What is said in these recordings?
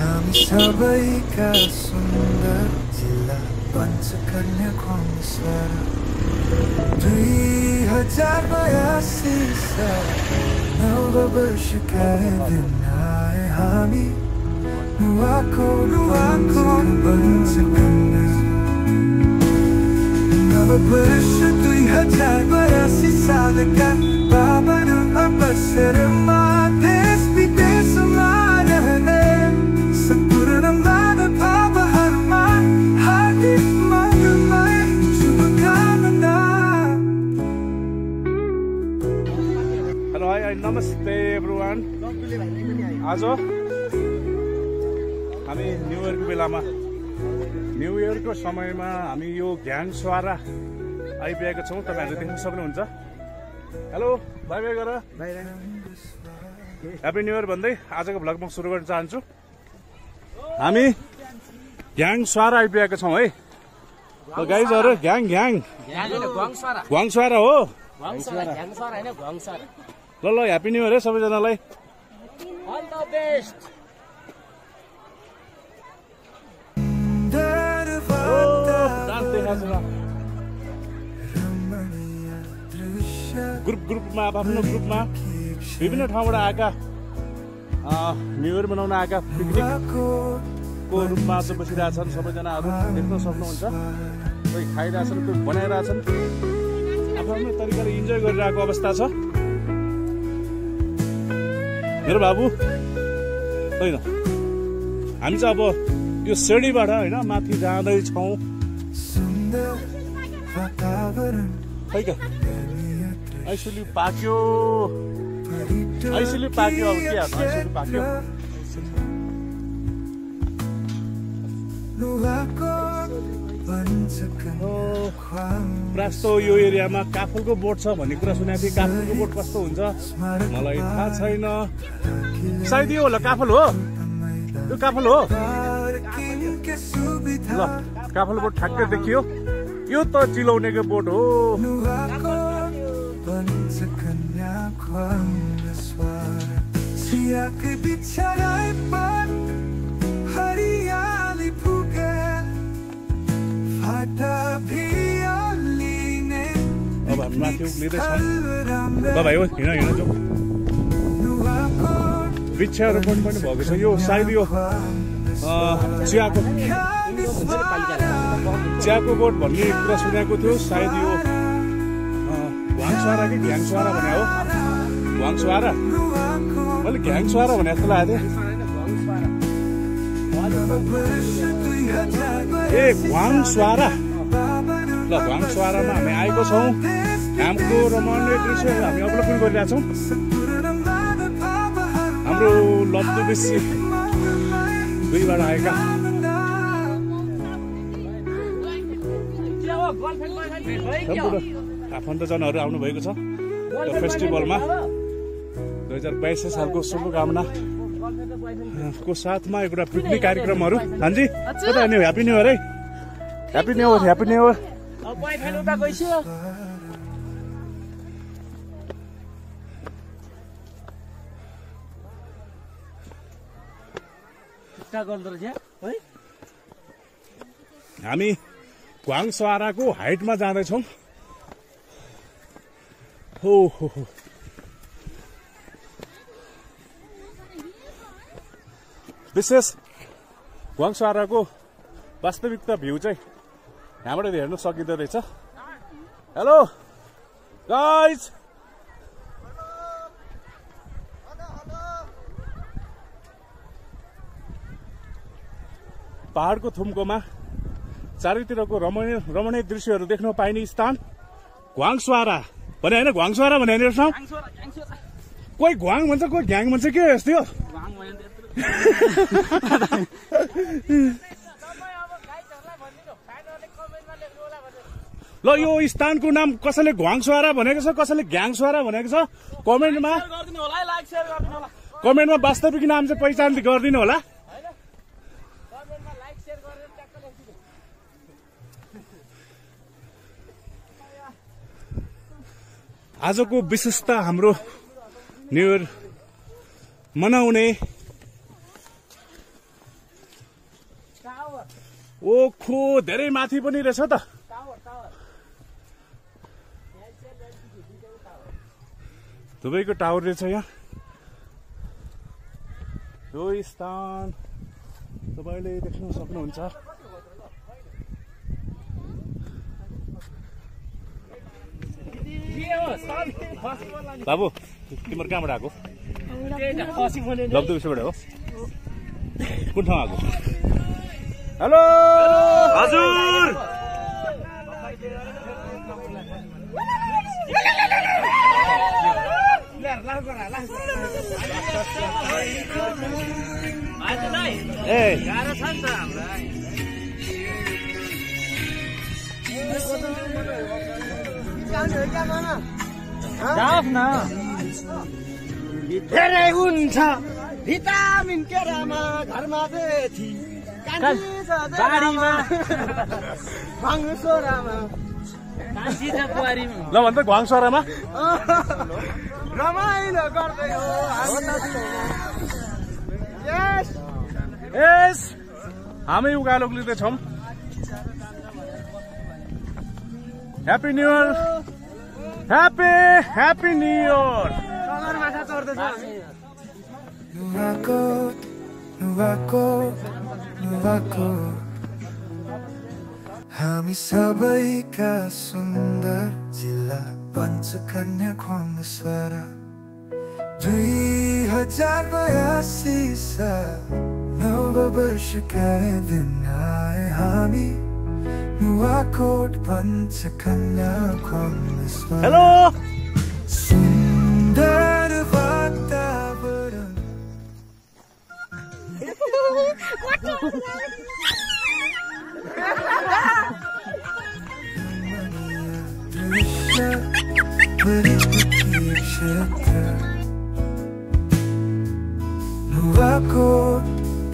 हामी सबैका सुन्दर जिल्ला पञ्चकन्या खोमस्वर 2082 नववर्षका दिन आए हामी नुवाकोट पञ्चकन्या नववर्ष 2082 सालका बाबाहरू अब बसेर देश विदेशमा रहने सम्पूर्ण मानव भावहरूमा हार्दिक मङ्गलमय शुभकामना। हेलो हाई नमस्ते एभ्रिवान। आज हामी न्यु इयरको बेलामा न्यु इयरको समयमा हामी यो घ्याङस्वारा आइपुगेका छौँ। तपाईँहरूले देख्न सक्नुहुन्छ। हेलो बाई बाई गर ह्याप्पी न्यु इयर भन्दै आजको भ्लग म सुरु गर्न चाहन्छु। हामी घ्याङस्वारा आइपुगेका छौँ है गाइजहरू। घ्वाङस्वारा हो ल ल ह्याप्पी न्यु इयर है सबैजनालाई। ग्रुपमा आफ्नो ग्रुपमा विभिन्न ठाउँबाट आएका न्यु इयर मनाउन आएका पिकनिकको रूपमा चाहिँ बसिरहेछन् सबैजनाहरू देख्न सक्नुहुन्छ। कोही खाइरहेछन्, कोही बनाइरहेछन्, आफ्नो आफ्नो तरिकाले इन्जोय गरिरहेको अवस्था छ। मेरो बाबु होइन, हामी चाहिँ अब यो सिँढीबाट होइन माथि जाँदैछौँ। खै त ऐसुली पाक्यो अब के हाल्नु, ऐसुली पाक्यो। प्रायः यो एरियामा काफलको बोट छ भन्ने कुरा सुनेको थिएँ। काफलको बोट कस्तो हुन्छ मलाई थाहा छैन। सायद यो होला, काफल हो, यो काफल हो। ल काफल बोट ठ्याक्कै देखियो। यो त चिलाउनेको बोट हो। अब हामी माथि उक्लिँदैछौँ। ल भाइ हो हिँड जाउँ। वृक्षारोपण पनि भएको छ। यो सायद यो चियाको बोट भन्ने कुरा सुनेको थियो। सायद यो घ्वाङस्वारा कि घ्याङस्वारा भने हो। घ्वाङस्वारा मैले घ्याङस्वारा भने जस्तो लागेको थियो। ए घ्वाङस्वारा। ल घ्वाङस्वारामा हामी आएको छौँ। हाम्रो रमणीय दृश्यहरू हामी अवलोकन गरिरहेका छौँ। हाम्रो लप्चू बेसी दुईबाट आएका आफन्तजनहरू आउनुभएको छ यो फेस्टिभलमा। 2022 सालको शुभकामना को साथमा एउटा पिकनिक कार्यक्रमहरू। हान्जी कता हिँड्यो? ह्याप्पी न्यु इयर है। Happy new year, happy new year. हामी घ्वाङस्वाराको हाइटमा जाँदैछौँ। हो विशेष घ्वाङस्वाराको वास्तविकता भ्यू चाहिँ यहाँबाट हेर्न सकिँदो रहेछ। हेलो गाइज, पहाडको थुम्कोमा चारैतिरको रमणीय दृश्यहरू देख्न पाइने स्थान घ्वाङस्वारा भने होइन। घ्वाङस्वारा भने होइन ठाउँ। कोही घ्वाङ भन्छ, कोही घ्याङ भन्छ। के यस्तो हो? ल यो स्थानको नाम कसैले घ्वाङस्वारा भनेको छ, कसैले घ्याङस्वारा भनेको छ। कमेन्टमा वास्तविक नाम चाहिँ पहिचान गरिदिनु होला। आजको विशेषता हाम्रो न्यू इयर मनाउने ओखो धेरै माथि पनि रहेछ त। दुबईको टावर रहेछ यहाँ। यो स्थान तपाईले देख्न सक्नुहुन्छ। बाबु तिम्रो कहाँबाट आएको? लब्दुबाट हो। कुन ठाउँ आएको? हेलो हजुर। धेरै हुन्छ भिटामिन केरामा घरमा बेथी बारीमा भाङसोरामा ल भन्छ घ्वाङसरामा रमाइलो गर्दै हो। यस हामी उकालो लिँदैछौँ। Happy new year, happy new year. हामी सबैका सुन्दर जिल्ला पञ्चकन्या ख्वाङसरा 2082 साल नववर्षका दिन आए हामी नुवाकोट पञ्चकन्या ख्वाङसरा। हेलो सुन्दर वातावरण नुवाकोट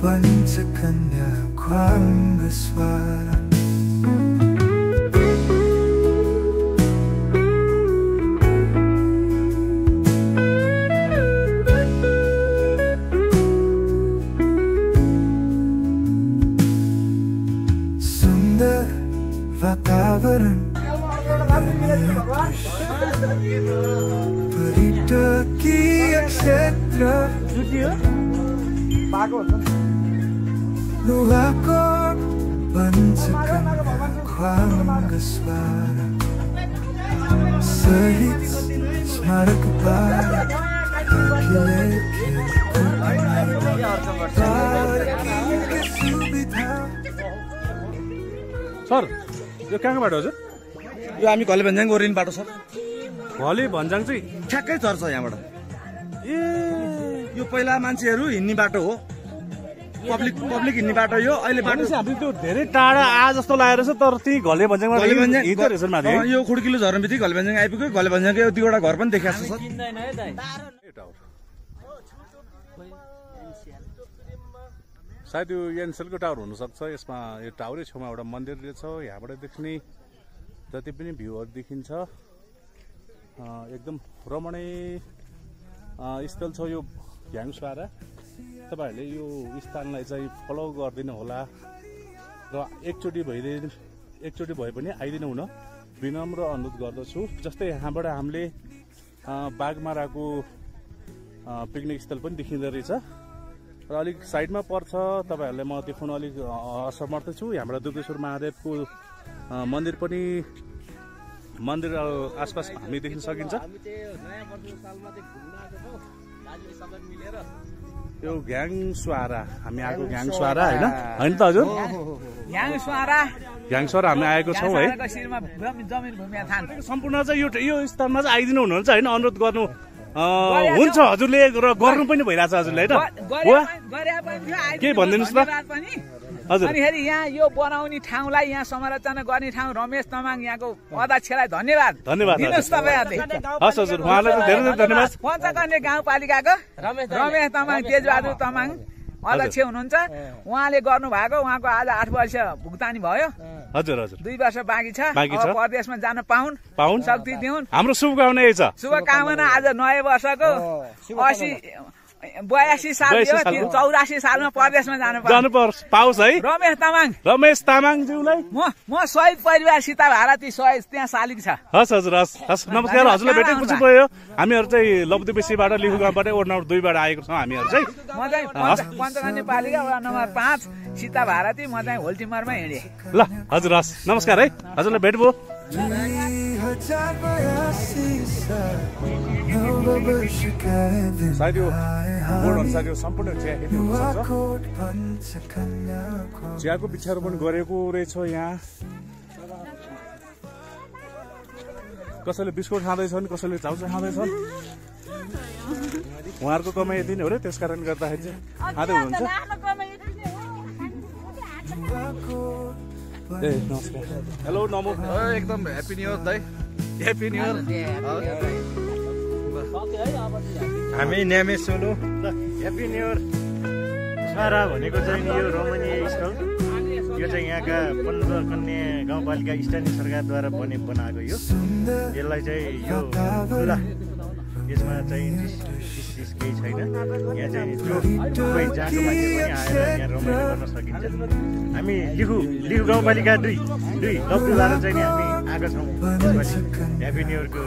पञ्चकन्या ख्वाङसरा। सुन्दर वातावरण पर्यटकीय क्षेत्र नुवाकोट पञ्चकन्या ख्वाङसरा सहित स्मारक सर यो कहाँबाट हजुर? यो हामी घले भन्ज्याङ ओरिन बाटो सर। घले भन्ज्याङ चाहिँ ठ्याक्कै चर्छ यहाँबाट। ए यो पहिला मान्छेहरू हिँड्ने बाटो हो, पब्लिक हिँड्ने बाटो यो। अहिले बाटो हामी त्यो धेरै टाढा आ जस्तो लागेर छ, तर त्यही घले भन्ज्याङमा यो खुड्किलो झर्ने बित्तिकै घले भन्ज्याङ आइपुग्यो। घले भन्ज्याङको यो दुईवटा घर पनि देखाएको छ सर। सायद यो एनसेलको टावर हुनसक्छ। यसमा यो टावरै छेउमा एउटा मन्दिर रहेछ। यहाँबाट देख्ने जति पनि भ्यूहरू देखिन्छ एकदम रमणीय स्थल छ यो घ्याङसरा। तपाईँहरूले यो स्थानलाई चाहिँ फलो गरिदिनु होला र एकचोटि भए पनि आइदिनु हुन विनम्र अनुरोध गर्दछु। जस्तै यहाँबाट हामीले बाघमाराको पिकनिक स्थल पनि देखिँदो रहेछ र अलिक साइडमा पर्छ। तपाईँहरूलाई म देखाउन अलिक असमर्थ छु। यहाँबाट दुर्गेश्वर महादेवको मन्दिर पनि मन्दिर आसपास हामी देख्न सकिन्छ। यो घ्याङसरा हामी आएको घ्याङसरा होइन त हजुर? घ्याङसरा हामी आएको छौँ है। सम्पूर्ण चाहिँ यो स्थानमा चाहिँ आइदिनु हुनुहुन्छ होइन? अनुरोध गर्नु हुन्छ हजुरले र गर्नु पनि भइरहेछ हजुरले होइन? के भनिदिनुहोस् त हजुर। अनिखेरि यहाँ यो बनाउने ठाउँलाई यहाँ संरचना गर्ने ठाउँ रमेश तामाङ यहाँको अध्यक्षलाई धन्यवाद दिनुहोस् तपाईँहरूले। हस् हजुर, उहाँलाई धेरै धेरै धन्यवाद। पञ्चकन्या गाउँपालिकाको रमेश तामाङ तेजबहादुर तामाङ अध्यक्ष हुनुहुन्छ। उहाँले गर्नु भएको उहाँको आज 8 वर्ष भुक्तानी भयो हजुर हजुर 2 वर्ष बाँकी छ अब परदेशमा जान पाउन् शक्ति दिउन् हाम्रो शुभकामना यही छ शुभकामना आज नयाँ वर्षको 82 साल थियो 84 सालमा परदेशमा जानु पाओस् है रमेश तामाङज्यूलाई म शहीद परिवार सीता भारती शहीद त्यहाँ शालिग छ हस् हजुर हस् नमस्कार हजुरलाई भेटे खुसी भयो हामीहरु चाहिँ लपदुबेसीबाट लिखु गाउँबाट वडा नम्बर 2 बाट आएको छौं हामीहरु चाहिँ म चाहिँ पञ्चगन्ने पालिका वडा नम्बर 5 सीता भारती म चाहिँ होल्टिमरमा हिँडे ल हजुर हस् नमस्कार है हजुरलाई भेट भयो सायद यो बोर्ड अनुसार यो सम्पूर्ण चिया खेती हुन सक्छ चियाको वृक्षारोपण गरेको रहेछ यहाँ कसैले बिस्कुट खाँदैछन् कसैले चाउचाउ खाँदैछन् उहाँहरूको कमाइ यति नै हो र त्यसकारण गर्दाखेरि चाहिँ खाँदै हुनुहुन्छ ए नमस्कार हेलो नमो एकदम ह्यापी न्यू इयर दाइ ह्यापी न्यू इयर हामी न्यामे सोलो ह्यापी न्यू इयर सारा भनेको चाहिँ यो रमणीय स्थल यो चाहिँ यहाँका 15 कन्या गाउँपालिका स्थानीय सरकारद्वारा बनाएको यो यसलाई चाहिँ यो खुला यसमा चाहिँ केही छैन यहाँ चाहिँ जो कोही जहाँको मान्छे पनि आएर यहाँ रमाइलो गर्न सकिन्छ हामी लिखु गाउँपालिका 2 लप्चूबाट चाहिँ नि हामी आएको छौँ ह्यापी न्यू इयरको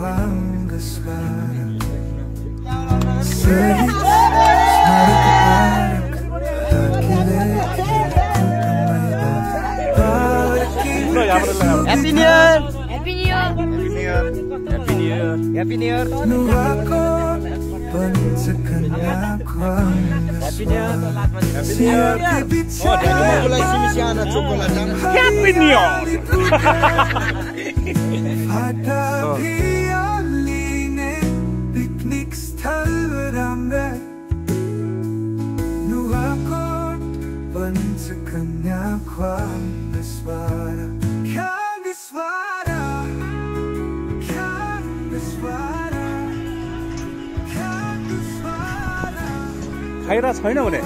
Happy New Year! Happy New Year! Happy New Year! Happy New Year! Happy New Year! Happy New Year! Picnic स्थल राम्रा नुहाकोट पञ्चकन्या खाइरा छैन भने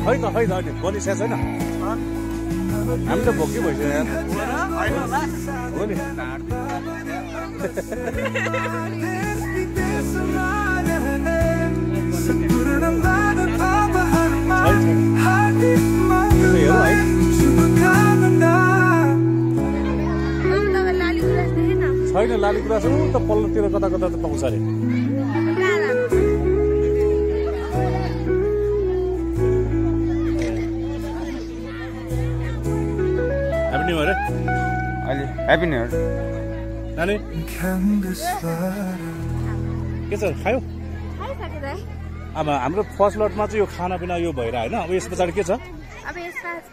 खै त अहिले बनिसकेको छैन हामी त भोकै भइसक्यो यार हो नि छैन लाली गुराँस त पल्लोतिर कता कता त पाउँछ अरे ह्यापी न्यू इयर नानी के छ खायो अब हाम्रो फर्स्ट लटमा चाहिँ यो खानापिना यो भएर होइन अब यस पछाडि के छ अब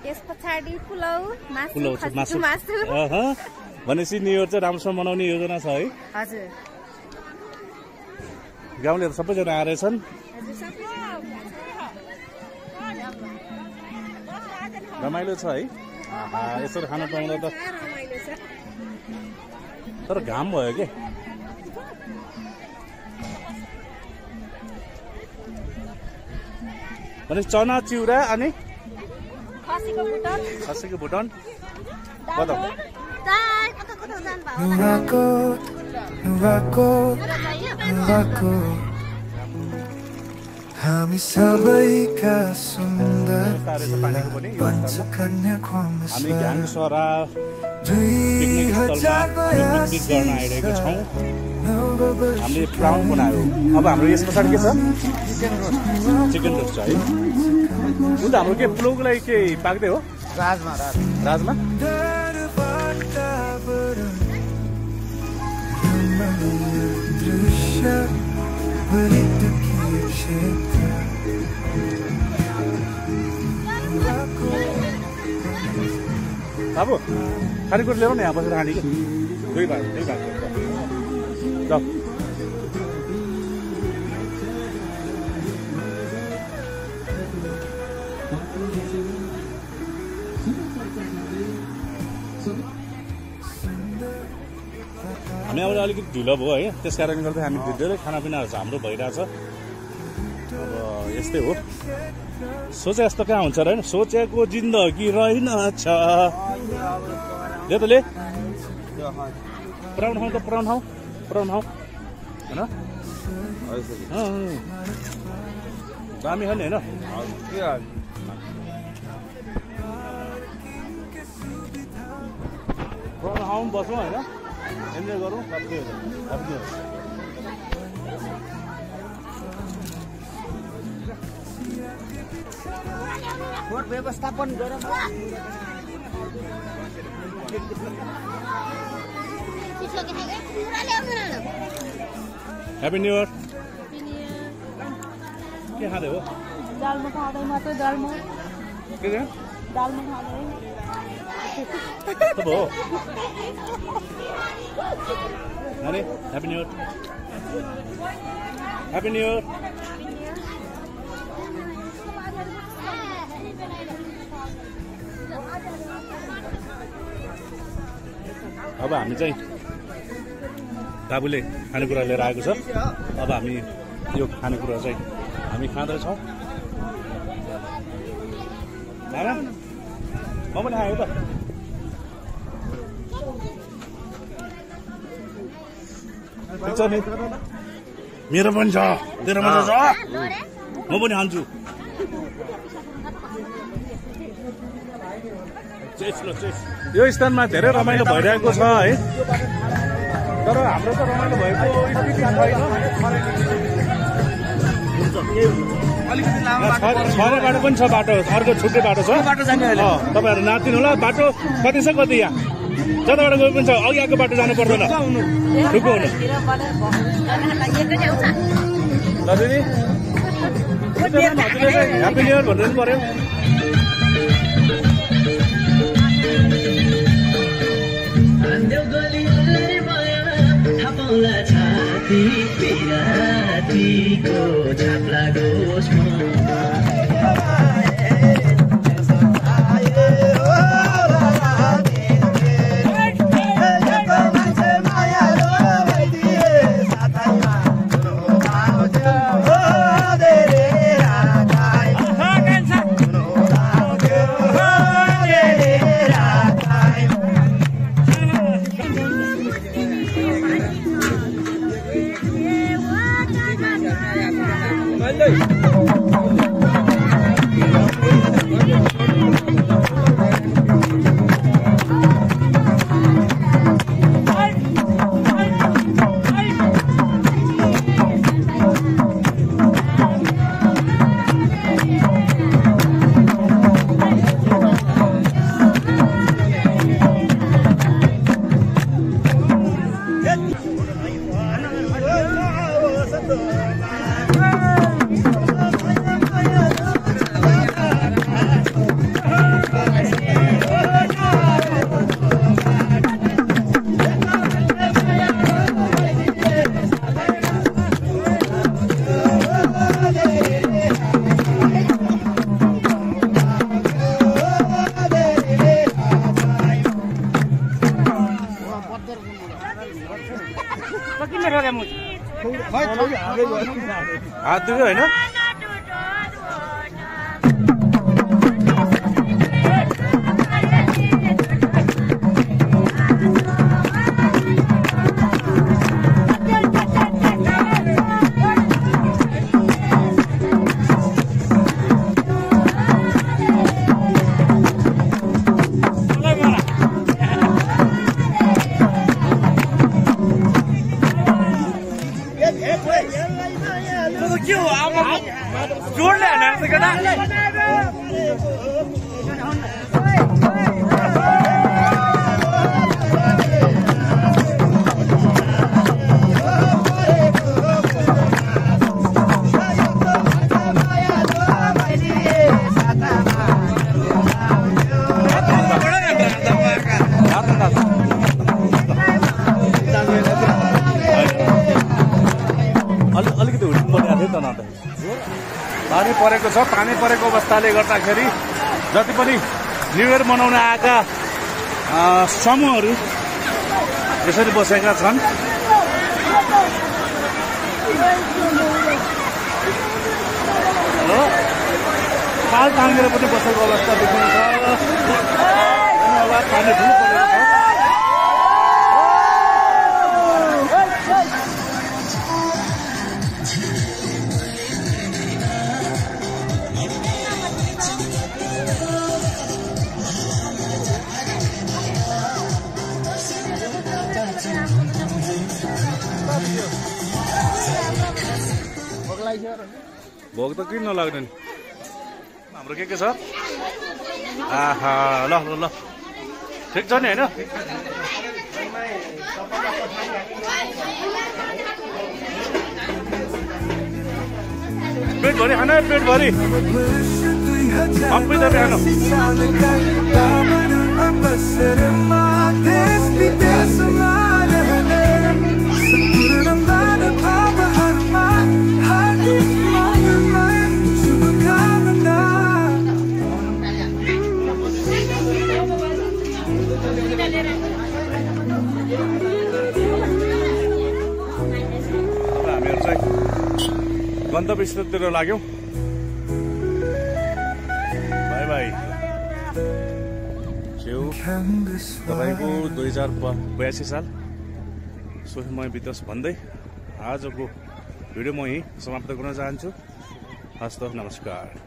यस पछाडि पुलाउ मासु भनेपछि न्यू इयर चाहिँ राम्रोसँग मनाउने योजना छ है हजुर गाउँलेहरू सबैजना आएर छन् रमाइलो छ है यसरी खाना पाउँदा त तर घाम भयो के भने चना चिउरा अनि खसीको भुटन हामी सबैका सुन्दर पञ्चकन्या हामी घ्याङसरा पिकनिक स्थलमा पिकनिक गर्न आइरहेका छौँ हामीले प्राउन बनायो अब हाम्रो यस पछाडि के छ चिकन रोस्ट छ है उता हाम्रो के पुलाउको लागि के पाक्दै हो राजमा अब खानेकुरा ल्याउनु न यहाँ बसेर खाने कि दुई भाग हामी अब अलिकति ढिलो भयो है त्यस कारणले गर्दा हामी धेरै खानापिनाहरू हाम्रो भइरहेछ अब यस्तै हो सोचे जस्तो कहाँ हुन्छ र हैन सोचेको जिन्दगी रहेनछ ले पुराउन ठाउँ त पुराउन ठाउँ हैन दामी हो नि हैन पुराउन ठाउँ बसौँ हैन इन्जोय गरौँ सबै व्यवस्थापन गरौँ ह्यापी न्यू इयर के खाँदै हो दालमा खाँदै मात्रै दालमा के दालमा खाँदै हो नानी happy new year happy new year अब हामी चाहिँ बाबुले खानेकुरा लिएर आएको छ अब हामी यो खानेकुरा चाहिँ हामी खाँदैछौँ म पनि आयो त ठिक छ नि मेरो पनि छ तेरो पनि छ म पनि खान्छु यो स्थानमा धेरै रमाइलो भइरहेको छ है तर हाम्रो त रमाइलो भएको स्थिति छैन बाटो पनि छ बाटो अर्को छुट्टै बाटो छ तपाईँहरू नातिनु होला बाटो कति छ कति यहाँ जताबाट गए पनि छ अघि आएको बाटो जानु पर्दैन ठुलो हुनु ल दिदी ह्याप्पी न्यू इयर भनिदिनु पर्यो छाती पिरातीको छाप लागोस् हात दुख्यो होइन अलिकति हुनु परिरहेको थियो त न त पानी परेको छ पानी परेको अवस्थाले गर्दाखेरि जति पनि न्यू इयर मनाउन आएका समूहहरू यसरी बसेका छन् हेलो पाल टाँगेर पनि बसेको अवस्था देखिन्छ। पानी ठुलो परेको छ। भोग त किन नलाग्दैन हाम्रो के छ आहा ल ल ल ठिक छ नि होइन पेट भरि खाना पेट भरि सबै तपाईँ हामीहरू चाहिँ गन्तव्य स्थलतिर लाग्यौँ। By by. तपाईँको 2082 साल सुखमय बितोस् भन्दै आजको भिडियो म यहीँ समाप्त गर्न चाहन्छु। हस्त नमस्कार।